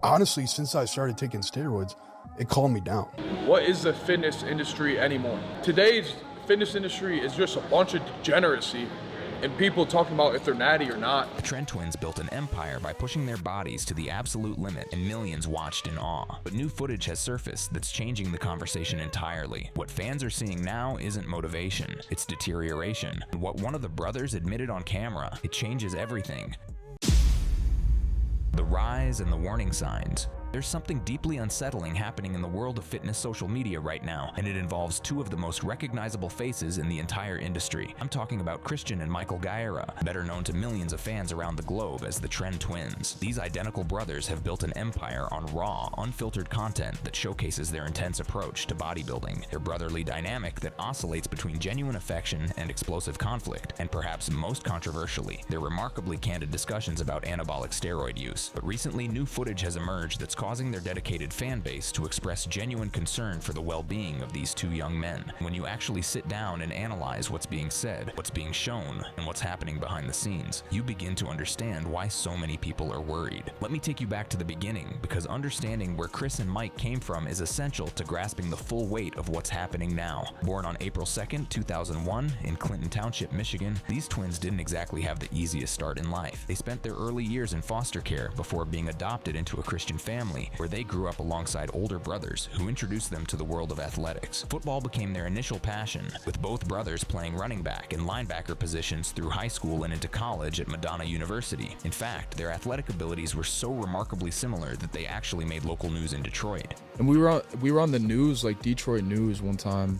honestly, since I started taking steroids, it calmed me down. What is the fitness industry anymore? Today's fitness industry is just a bunch of degeneracy and people talking about if they're natty or not. The Tren Twins built an empire by pushing their bodies to the absolute limit, and millions watched in awe. But new footage has surfaced that's changing the conversation entirely. What fans are seeing now isn't motivation, it's deterioration. And what one of the brothers admitted on camera, it changes everything. The rise and the warning signs. There's something deeply unsettling happening in the world of fitness social media right now, and it involves two of the most recognizable faces in the entire industry. I'm talking about Christian and Michael Guerra, better known to millions of fans around the globe as the Tren Twins. These identical brothers have built an empire on raw, unfiltered content that showcases their intense approach to bodybuilding, their brotherly dynamic that oscillates between genuine affection and explosive conflict, and perhaps most controversially, their remarkably candid discussions about anabolic steroid use. But recently, new footage has emerged that's causing their dedicated fan base to express genuine concern for the well-being of these two young men. When you actually sit down and analyze what's being said, what's being shown, and what's happening behind the scenes, you begin to understand why so many people are worried. Let me take you back to the beginning, because understanding where Chris and Mike came from is essential to grasping the full weight of what's happening now. Born on April 2nd, 2001, in Clinton Township, Michigan, these twins didn't exactly have the easiest start in life. They spent their early years in foster care before being adopted into a Christian family, where they grew up alongside older brothers who introduced them to the world of athletics. Football became their initial passion, with both brothers playing running back and linebacker positions through high school and into college at Madonna University. In fact, their athletic abilities were so remarkably similar that they actually made local news in Detroit. And we were on the news, like Detroit news one time,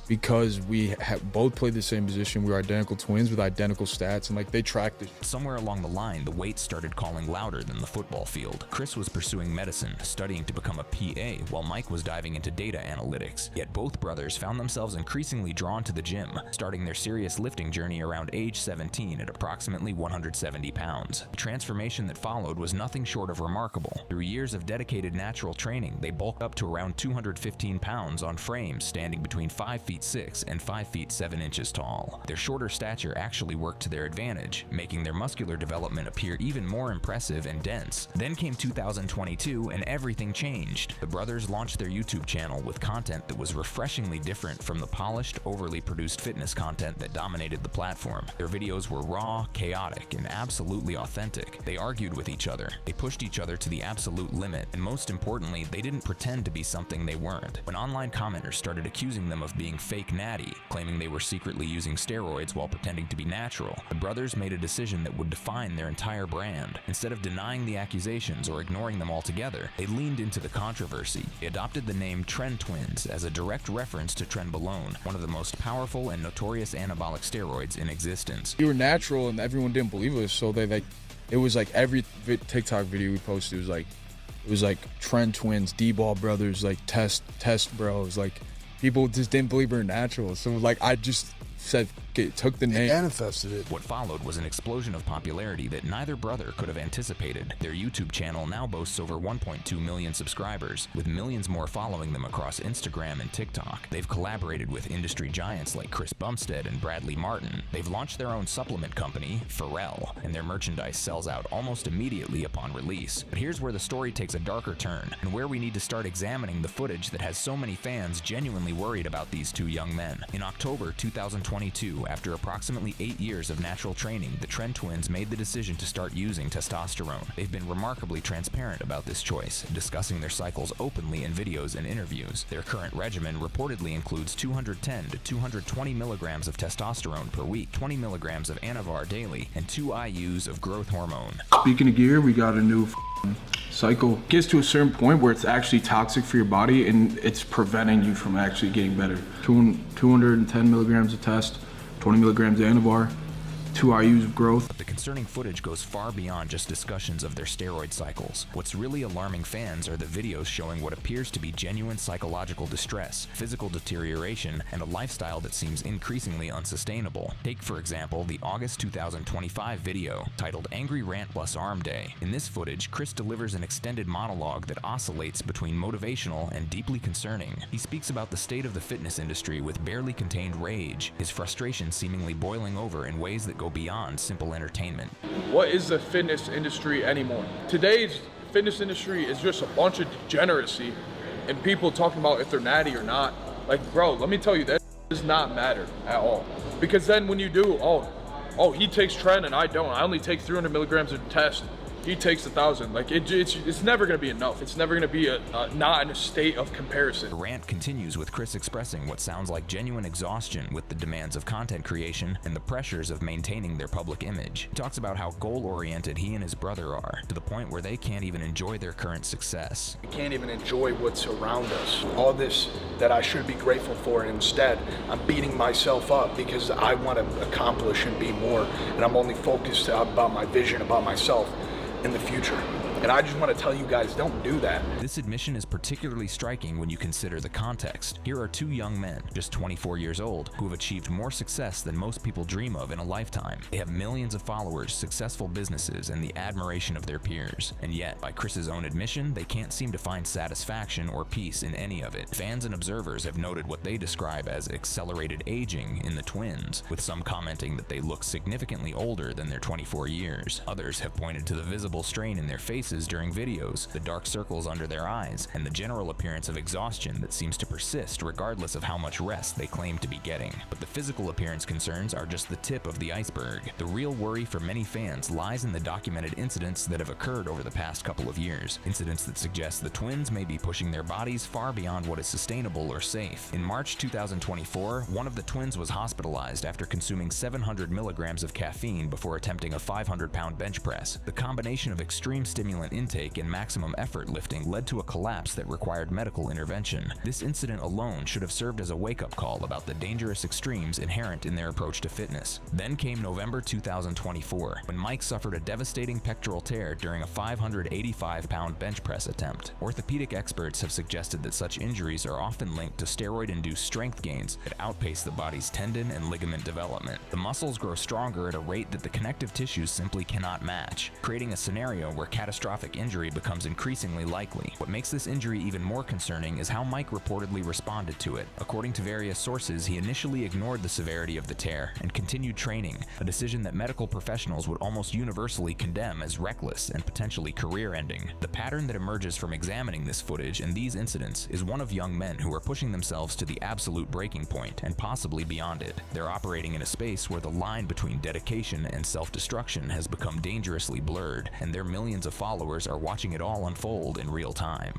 because we both played the same position. We were identical twins with identical stats, and like they tracked it. Somewhere along the line, the weights started calling louder than the football field. Chris was pursuing medicine, studying to become a PA, while Mike was diving into data analytics. Yet both brothers found themselves increasingly drawn to the gym, starting their serious lifting journey around age 17 at approximately 170 pounds. The transformation that followed was nothing short of remarkable. Through years of dedicated natural training, they bulked up to around 215 pounds on frames standing between 5'6" and 5'7" tall. Their shorter stature actually worked to their advantage, making their muscular development appear even more impressive and dense. Then came 2022 and everything changed. The brothers launched their YouTube channel with content that was refreshingly different from the polished, overly produced fitness content that dominated the platform. Their videos were raw, chaotic, and absolutely authentic. They argued with each other, they pushed each other to the absolute limit, and most importantly, they didn't pretend to be something they weren't. When online commenters started accusing them of being fake natty, claiming they were secretly using steroids while pretending to be natural, the brothers made a decision that would define their entire brand. Instead of denying the accusations or ignoring them altogether, they leaned into the controversy. They adopted the name Tren Twins as a direct reference to Trenbolone, one of the most powerful and notorious anabolic steroids in existence. We were natural, and everyone didn't believe us, so it was like every TikTok video we posted was like, it was like Tren Twins, D-ball brothers, like test bros, like. People just didn't believe we were natural, so like I just said, took the name. Manifested it. What followed was an explosion of popularity that neither brother could have anticipated. Their YouTube channel now boasts over 1.2 million subscribers, with millions more following them across Instagram and TikTok. They've collaborated with industry giants like Chris Bumstead and Bradley Martin. They've launched their own supplement company, Pharrell, and their merchandise sells out almost immediately upon release. But here's where the story takes a darker turn, and where we need to start examining the footage that has so many fans genuinely worried about these two young men. In October 2022, after approximately 8 years of natural training, the Tren Twins made the decision to start using testosterone. They've been remarkably transparent about this choice, discussing their cycles openly in videos and interviews. Their current regimen reportedly includes 210 to 220 milligrams of testosterone per week, 20 milligrams of Anavar daily, and 2 IUs of growth hormone. Speaking of gear, we got a new cycle. It gets to a certain point where it's actually toxic for your body and it's preventing you from actually getting better. 210 milligrams of test, 20 milligrams of Anavar, 2 IUs of growth. But the concerning footage goes far beyond just discussions of their steroid cycles. What's really alarming fans are the videos showing what appears to be genuine psychological distress, physical deterioration, and a lifestyle that seems increasingly unsustainable. Take, for example, the August 2025 video titled Angry Rant Plus Arm Day. In this footage, Chris delivers an extended monologue that oscillates between motivational and deeply concerning. He speaks about the state of the fitness industry with barely contained rage, his frustration seemingly boiling over in ways that go beyond simple entertainment. What is the fitness industry anymore? Today's fitness industry is just a bunch of degeneracy and people talking about if they're natty or not. Like, bro, let me tell you, that does not matter at all. Because then when you do, oh, he takes Tren and I don't. I only take 300 milligrams of test. He takes 1,000. Like, it's never going to be enough. It's never going to be not in a state of comparison. The rant continues with Chris expressing what sounds like genuine exhaustion with the demands of content creation and the pressures of maintaining their public image. He talks about how goal-oriented he and his brother are, to the point where they can't even enjoy their current success. We can't even enjoy what's around us. All this that I should be grateful for, and instead I'm beating myself up because I want to accomplish and be more, and I'm only focused about my vision, about myself in the future. And I just want to tell you guys, don't do that. This admission is particularly striking when you consider the context. Here are two young men, just 24 years old, who have achieved more success than most people dream of in a lifetime. They have millions of followers, successful businesses, and the admiration of their peers. And yet, by Chris's own admission, they can't seem to find satisfaction or peace in any of it. Fans and observers have noted what they describe as accelerated aging in the twins, with some commenting that they look significantly older than their 24 years. Others have pointed to the visible strain in their faces during videos, the dark circles under their eyes, and the general appearance of exhaustion that seems to persist regardless of how much rest they claim to be getting. But the physical appearance concerns are just the tip of the iceberg. The real worry for many fans lies in the documented incidents that have occurred over the past couple of years. Incidents that suggest the twins may be pushing their bodies far beyond what is sustainable or safe. In March 2024, one of the twins was hospitalized after consuming 700 milligrams of caffeine before attempting a 500-pound bench press. The combination of extreme stimulant intake and maximum effort lifting led to a collapse that required medical intervention. This incident alone should have served as a wake-up call about the dangerous extremes inherent in their approach to fitness. Then came November 2024, when Mike suffered a devastating pectoral tear during a 585-pound bench press attempt. Orthopedic experts have suggested that such injuries are often linked to steroid-induced strength gains that outpace the body's tendon and ligament development. The muscles grow stronger at a rate that the connective tissues simply cannot match, creating a scenario where catastrophic injury becomes increasingly likely. What makes this injury even more concerning is how Mike reportedly responded to it. According to various sources, he initially ignored the severity of the tear and continued training, a decision that medical professionals would almost universally condemn as reckless and potentially career-ending. The pattern that emerges from examining this footage and these incidents is one of young men who are pushing themselves to the absolute breaking point and possibly beyond it. They're operating in a space where the line between dedication and self-destruction has become dangerously blurred, and their millions of followers are watching it all unfold in real time.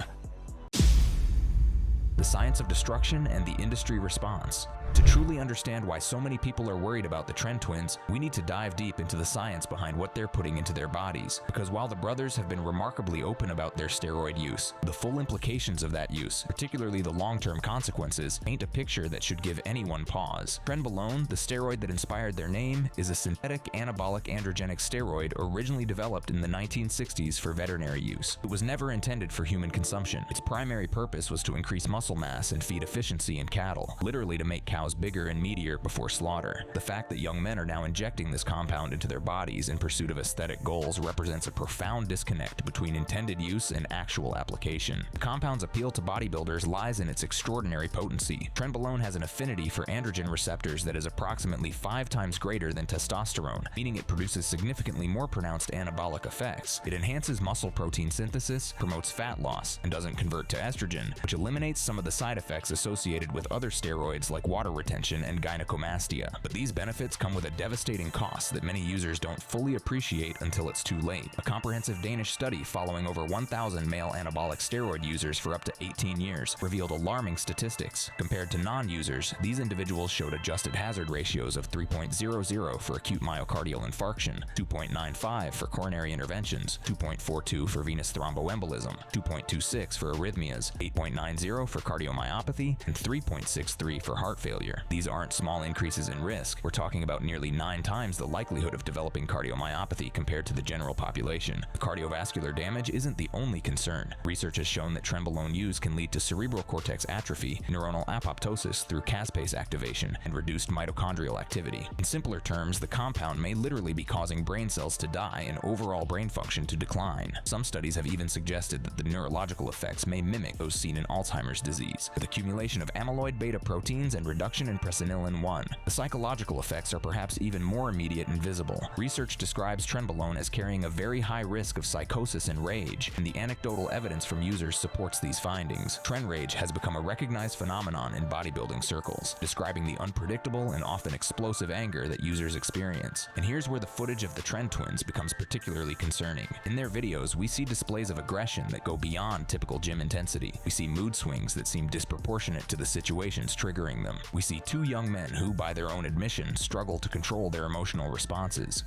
The science of destruction and the industry response. To truly understand why so many people are worried about the Tren Twins, we need to dive deep into the science behind what they're putting into their bodies. Because while the brothers have been remarkably open about their steroid use, the full implications of that use, particularly the long-term consequences, paint a picture that should give anyone pause. Trenbolone, the steroid that inspired their name, is a synthetic anabolic androgenic steroid originally developed in the 1960s for veterinary use. It was never intended for human consumption. Its primary purpose was to increase muscle mass and feed efficiency in cattle, literally to make cows bigger and meatier before slaughter. The fact that young men are now injecting this compound into their bodies in pursuit of aesthetic goals represents a profound disconnect between intended use and actual application. The compound's appeal to bodybuilders lies in its extraordinary potency. Trenbolone has an affinity for androgen receptors that is approximately 5 times greater than testosterone, meaning it produces significantly more pronounced anabolic effects. It enhances muscle protein synthesis, promotes fat loss, and doesn't convert to estrogen, which eliminates some of the side effects associated with other steroids like water retention and gynecomastia. But these benefits come with a devastating cost that many users don't fully appreciate until it's too late. A comprehensive Danish study following over 1,000 male anabolic steroid users for up to 18 years revealed alarming statistics. Compared to non-users, these individuals showed adjusted hazard ratios of 3.00 for acute myocardial infarction, 2.95 for coronary interventions, 2.42 for venous thromboembolism, 2.26 for arrhythmias, 8.90 for cardiomyopathy, and 3.63 for heart failure. These aren't small increases in risk. We're talking about nearly 9 times the likelihood of developing cardiomyopathy compared to the general population. The cardiovascular damage isn't the only concern. Research has shown that Trenbolone use can lead to cerebral cortex atrophy, neuronal apoptosis through caspase activation, and reduced mitochondrial activity. In simpler terms, the compound may literally be causing brain cells to die and overall brain function to decline. Some studies have even suggested that the neurological effects may mimic those seen in Alzheimer's disease, with accumulation of amyloid beta proteins and reduction reduction in presenilin-1. The psychological effects are perhaps even more immediate and visible. Research describes Trenbolone as carrying a very high risk of psychosis and rage, and the anecdotal evidence from users supports these findings. Tren rage has become a recognized phenomenon in bodybuilding circles, describing the unpredictable and often explosive anger that users experience. And here's where the footage of the Tren Twins becomes particularly concerning. In their videos, we see displays of aggression that go beyond typical gym intensity. We see mood swings that seem disproportionate to the situations triggering them. We see two young men who, by their own admission, struggle to control their emotional responses.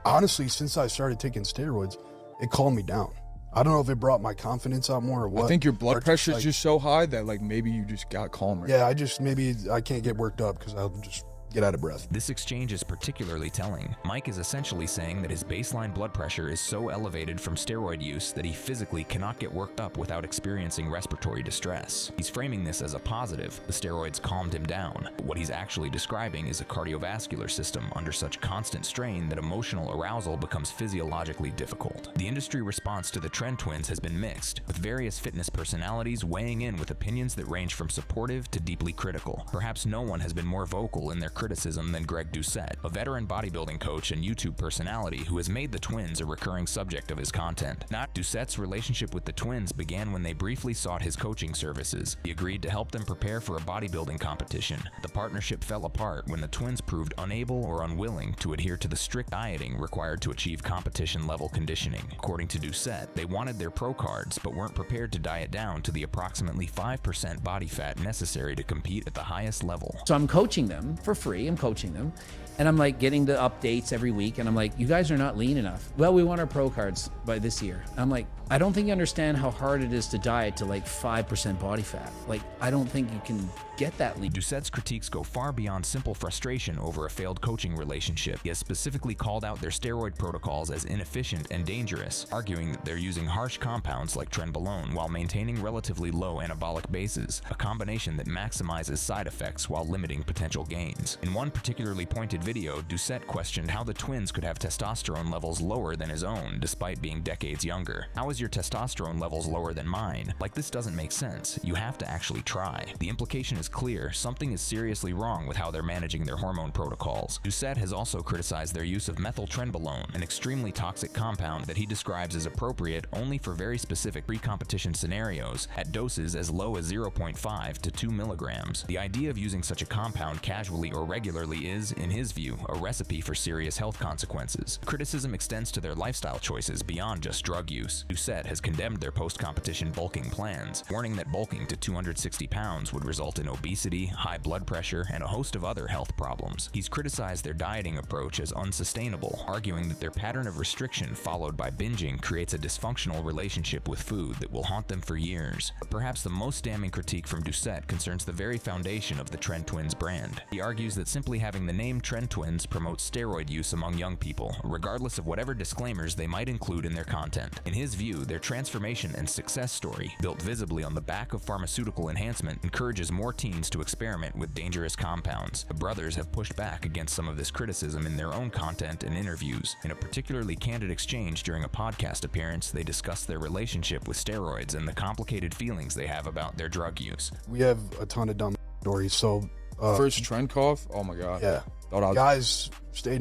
Honestly, since I started taking steroids, it calmed me down. I don't know if it brought my confidence out more or what. I think your blood pressure is like, just so high that like maybe you just got calmer. Yeah, maybe I can't get worked up because I'll just get out of breath. This exchange is particularly telling. Mike is essentially saying that his baseline blood pressure is so elevated from steroid use that he physically cannot get worked up without experiencing respiratory distress. He's framing this as a positive. The steroids calmed him down. But what he's actually describing is a cardiovascular system under such constant strain that emotional arousal becomes physiologically difficult. The industry response to the Tren Twins has been mixed, with various fitness personalities weighing in with opinions that range from supportive to deeply critical. Perhaps no one has been more vocal in their criticism than Greg Doucette, a veteran bodybuilding coach and YouTube personality who has made the Twins a recurring subject of his content. Doucette's relationship with the Twins began when they briefly sought his coaching services. He agreed to help them prepare for a bodybuilding competition. The partnership fell apart when the Twins proved unable or unwilling to adhere to the strict dieting required to achieve competition-level conditioning. According to Doucette, they wanted their pro cards but weren't prepared to diet down to the approximately 5% body fat necessary to compete at the highest level. So I'm coaching them for free. I'm coaching them, and I'm like getting the updates every week, and I'm like, you guys are not lean enough. Well, we want our pro cards by this year. I'm like, I don't think you understand how hard it is to diet to like 5% body fat. Like, I don't think you can get that lean. Doucette's critiques go far beyond simple frustration over a failed coaching relationship. He has specifically called out their steroid protocols as inefficient and dangerous, arguing that they're using harsh compounds like Trenbolone while maintaining relatively low anabolic bases, a combination that maximizes side effects while limiting potential gains. In one particularly pointed video, Doucette questioned how the Twins could have testosterone levels lower than his own despite being decades younger. How is your testosterone levels lower than mine? Like, this doesn't make sense. You have to actually try. The implication is clear. Something is seriously wrong with how they're managing their hormone protocols. Doucette has also criticized their use of methyltrenbolone, an extremely toxic compound that he describes as appropriate only for very specific pre-competition scenarios at doses as low as 0.5 to 2 milligrams. The idea of using such a compound casually or regularly is, in his view, a recipe for serious health consequences. Criticism extends to their lifestyle choices beyond just drug use. Doucette has condemned their post-competition bulking plans, warning that bulking to 260 pounds would result in obesity, high blood pressure, and a host of other health problems. He's criticized their dieting approach as unsustainable, arguing that their pattern of restriction followed by binging creates a dysfunctional relationship with food that will haunt them for years. But perhaps the most damning critique from Doucette concerns the very foundation of the Tren Twins brand. He argues that simply having the name Tren Twins promotes steroid use among young people, regardless of whatever disclaimers they might include in their content. In his view, their transformation and success story, built visibly on the back of pharmaceutical enhancement, encourages more teens to experiment with dangerous compounds. The brothers have pushed back against some of this criticism in their own content and interviews. In a particularly candid exchange during a podcast appearance, they discussed their relationship with steroids and the complicated feelings they have about their drug use. We have a ton of dumb stories, so First trend cough, oh my god. yeah. Guys, stay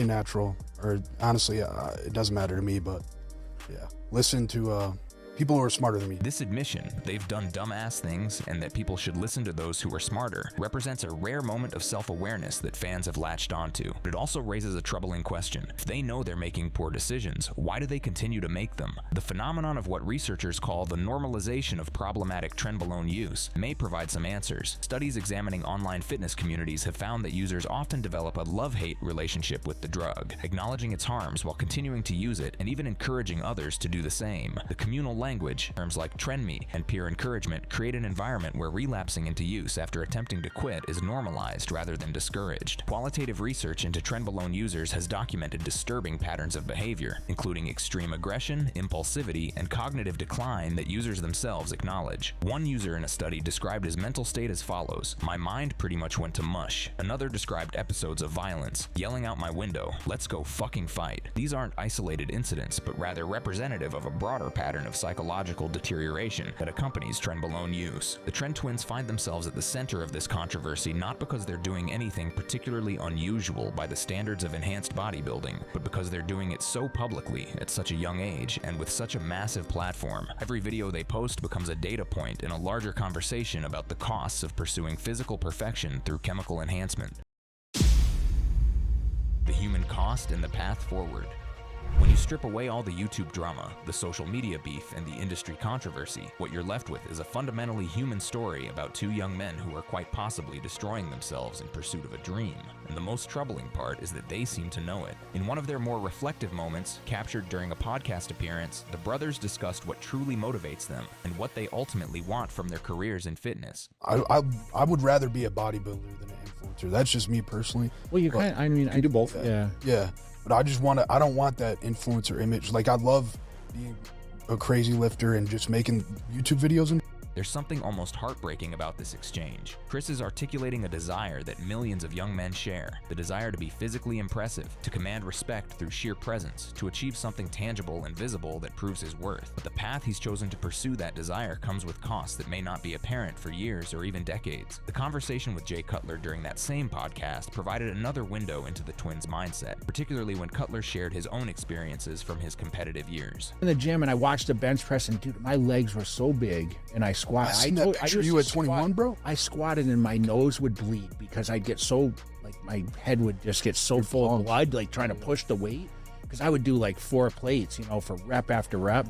natural. Or honestly, it doesn't matter to me, but yeah, listen to people who are smarter than me. This admission, they've done dumbass things and that people should listen to those who are smarter, represents a rare moment of self-awareness that fans have latched onto. But it also raises a troubling question. If they know they're making poor decisions, why do they continue to make them? The phenomenon of what researchers call the normalization of problematic Trenbolone use may provide some answers. Studies examining online fitness communities have found that users often develop a love-hate relationship with the drug, acknowledging its harms while continuing to use it and even encouraging others to do the same. The communal language, terms like "trenme" and peer encouragement create an environment where relapsing into use after attempting to quit is normalized rather than discouraged. Qualitative research into Trenbolone users has documented disturbing patterns of behavior, including extreme aggression, impulsivity, and cognitive decline that users themselves acknowledge. One user in a study described his mental state as follows: "My mind pretty much went to mush." Another described episodes of violence, yelling out my window, "Let's go fucking fight." These aren't isolated incidents, but rather representative of a broader pattern of psychological psychological deterioration that accompanies Trenbolone use. The Tren Twins find themselves at the center of this controversy not because they're doing anything particularly unusual by the standards of enhanced bodybuilding, but because they're doing it so publicly at such a young age and with such a massive platform. Every video they post becomes a data point in a larger conversation about the costs of pursuing physical perfection through chemical enhancement. The human cost and the path forward. When you strip away all the YouTube drama, the social media beef, and the industry controversy, what you're left with is a fundamentally human story about two young men who are quite possibly destroying themselves in pursuit of a dream. And the most troubling part is that they seem to know it. In one of their more reflective moments, captured during a podcast appearance, the brothers discussed what truly motivates them and what they ultimately want from their careers in fitness. I would rather be a bodybuilder than an influencer. That's just me personally. Well, you kind of, I mean, I do both. Yeah. Yeah. But I don't want that influencer image. Like, I love being a crazy lifter and just making YouTube videos and There's something almost heartbreaking about this exchange. Chris is articulating a desire that millions of young men share, the desire to be physically impressive, to command respect through sheer presence, to achieve something tangible and visible that proves his worth. But the path he's chosen to pursue that desire comes with costs that may not be apparent for years or even decades. The conversation with Jay Cutler during that same podcast provided another window into the Twins' mindset, particularly when Cutler shared his own experiences from his competitive years. In the gym, and I watched the bench press, and dude, my legs were so big, and I squatted. I that picture you at 21, bro? I squatted and my nose would bleed because I'd get so, like, my head would just get so full of blood, like trying to push the weight. Because I would do like 4 plates, you know, for rep after rep.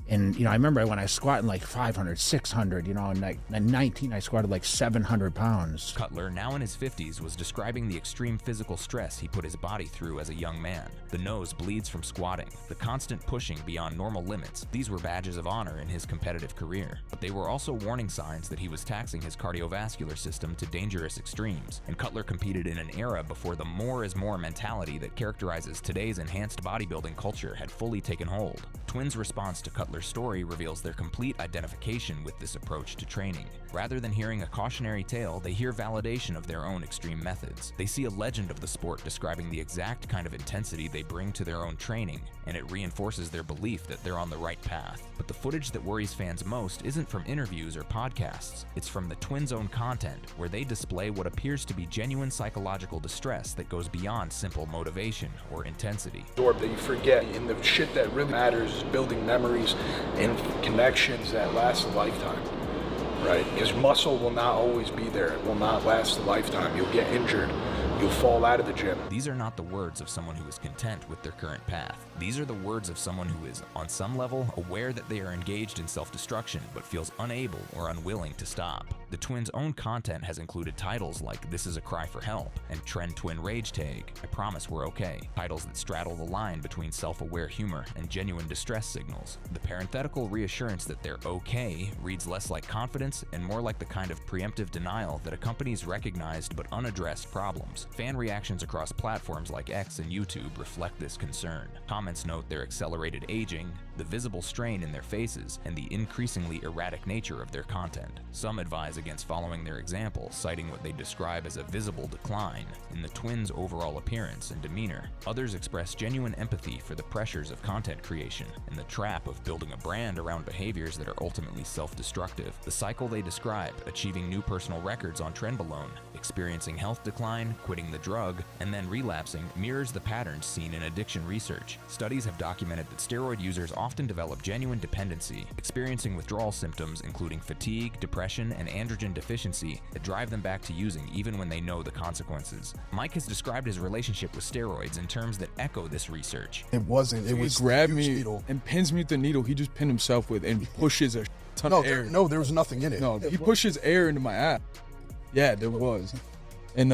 And, you know, I remember when I squatted like 500, 600, you know, and like at 19, I squatted like 700 pounds. Cutler, now in his 50s, was describing the extreme physical stress he put his body through as a young man. The nose bleeds from squatting, the constant pushing beyond normal limits. These were badges of honor in his competitive career. But they were also warning signs that he was taxing his cardiovascular system to dangerous extremes. And Cutler competed in an era before the more is more mentality that characterizes today's enhanced bodybuilding culture had fully taken hold. Twins' response to Cutler's story reveals their complete identification with this approach to training. Rather than hearing a cautionary tale, they hear validation of their own extreme methods. They see a legend of the sport describing the exact kind of intensity they bring to their own training, and it reinforces their belief that they're on the right path. But the footage that worries fans most isn't from interviews or podcasts. It's from the Twins' own content, where they display what appears to be genuine psychological distress that goes beyond simple motivation or intensity. That you forget, and the shit that really matters is building memories and connections that last a lifetime, right? Because muscle will not always be there. It will not last a lifetime. You'll get injured. You'll fall out of the gym. These are not the words of someone who is content with their current path. These are the words of someone who is, on some level, aware that they are engaged in self-destruction, but feels unable or unwilling to stop. The Twins' own content has included titles like "This is a Cry for Help" and "Tren Twin Rage Tag, I Promise We're Okay," titles that straddle the line between self-aware humor and genuine distress signals. The parenthetical reassurance that they're okay reads less like confidence and more like the kind of preemptive denial that accompanies recognized but unaddressed problems. Fan reactions across platforms like X and YouTube reflect this concern. Comments note their accelerated aging, the visible strain in their faces, and the increasingly erratic nature of their content. Some advise against following their example, citing what they describe as a visible decline in the Twins' overall appearance and demeanor. Others express genuine empathy for the pressures of content creation and the trap of building a brand around behaviors that are ultimately self-destructive. The cycle they describe, achieving new personal records on Trenbolone, experiencing health decline, quitting the drug, and then relapsing, mirrors the patterns seen in addiction research. Studies have documented that steroid users often develop genuine dependency, experiencing withdrawal symptoms including fatigue, depression, and androgen deficiency that drive them back to using even when they know the consequences. Mike has described his relationship with steroids in terms that echo this research. It wasn't. It was He grabbed huge me needle. and pins me with the needle. He just pinned himself with and pushes a ton of air. No, there was nothing in it. No, he pushes air into my ass. Yeah, there was. And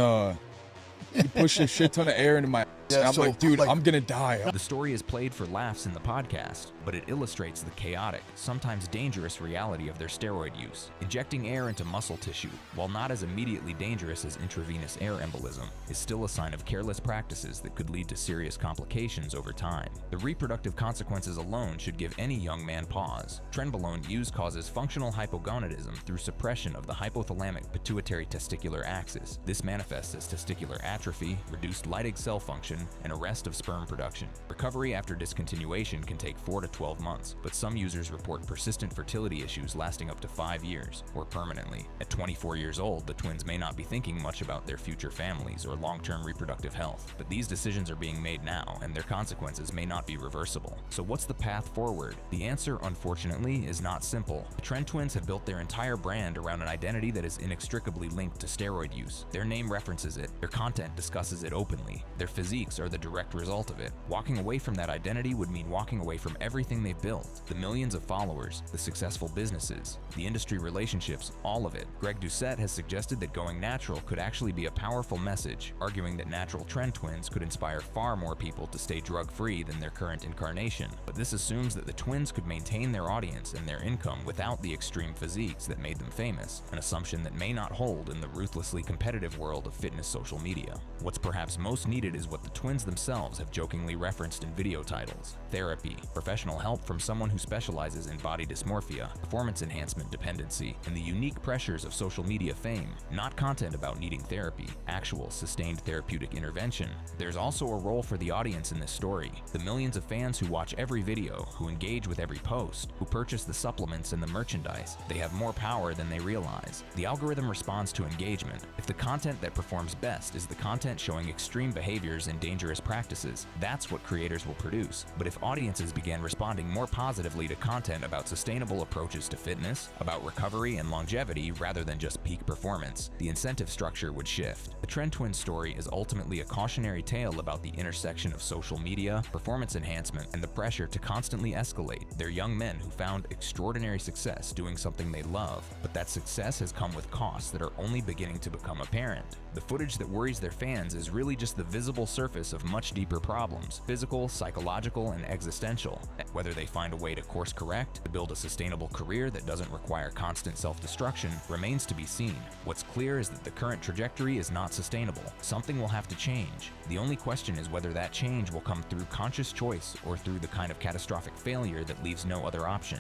he pushed a shit ton of air into my ass. Yeah, and I'm so, like, dude, like- I'm gonna die. The story is played for laughs in the podcast, but it illustrates the chaotic, sometimes dangerous reality of their steroid use. Injecting air into muscle tissue, while not as immediately dangerous as intravenous air embolism, is still a sign of careless practices that could lead to serious complications over time. The reproductive consequences alone should give any young man pause. Trenbolone use causes functional hypogonadism through suppression of the hypothalamic pituitary testicular axis. This manifests as testicular atrophy, reduced Leydig cell function, ejaculation, and arrest of sperm production. Recovery after discontinuation can take 4 to 12 months, but some users report persistent fertility issues lasting up to 5 years, or permanently. At 24 years old, the twins may not be thinking much about their future families or long-term reproductive health, but these decisions are being made now, and their consequences may not be reversible. So what's the path forward? The answer, unfortunately, is not simple. The Tren Twins have built their entire brand around an identity that is inextricably linked to steroid use. Their name references it, their content discusses it openly, their physiques are the direct result of it. Walking away from that identity would mean walking away from everything they've built, the millions of followers, the successful businesses, the industry relationships, all of it. Greg Doucette has suggested that going natural could actually be a powerful message, arguing that natural Tren Twins could inspire far more people to stay drug-free than their current incarnation. But this assumes that the twins could maintain their audience and their income without the extreme physiques that made them famous, an assumption that may not hold in the ruthlessly competitive world of fitness social media. What's perhaps most needed is what the twins themselves have jokingly referenced in video titles: therapy, professional help from someone who specializes in body dysmorphia, performance enhancement dependency, and the unique pressures of social media fame. Not content about needing therapy, actual sustained therapeutic intervention. There's also a role for the audience in this story, the millions of fans who watch every video, who engage with every post, who purchase the supplements and the merchandise. They have more power than they realize. The algorithm responds to engagement. If the content that performs best is the content showing extreme behaviors and dangerous practices, that's what creators will produce. But if audiences began responding more positively to content about sustainable approaches to fitness, about recovery and longevity rather than just peak performance, the incentive structure would shift. The Tren Twins story is ultimately a cautionary tale about the intersection of social media, performance enhancement, and the pressure to constantly escalate. They're young men who found extraordinary success doing something they love, but that success has come with costs that are only beginning to become apparent. The footage that worries their fans is really just the visible surface of much deeper problems: physical, psychological, and existential. Whether they find a way to course correct, to build a sustainable career that doesn't require constant self-destruction, remains to be seen. What's clear is that the current trajectory is not sustainable. Something will have to change. The only question is whether that change will come through conscious choice or through the kind of catastrophic failure that leaves no other option.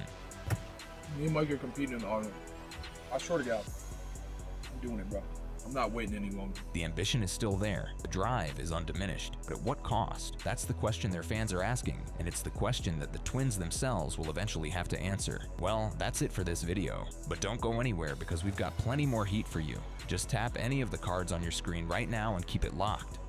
Me and Mike are competing in the auto. I swear to God, I'm doing it, bro. I'm not waiting any longer. The ambition is still there. The drive is undiminished. But at what cost? That's the question their fans are asking, and it's the question that the twins themselves will eventually have to answer. Well, that's it for this video. But don't go anywhere, because we've got plenty more heat for you. Just tap any of the cards on your screen right now and keep it locked.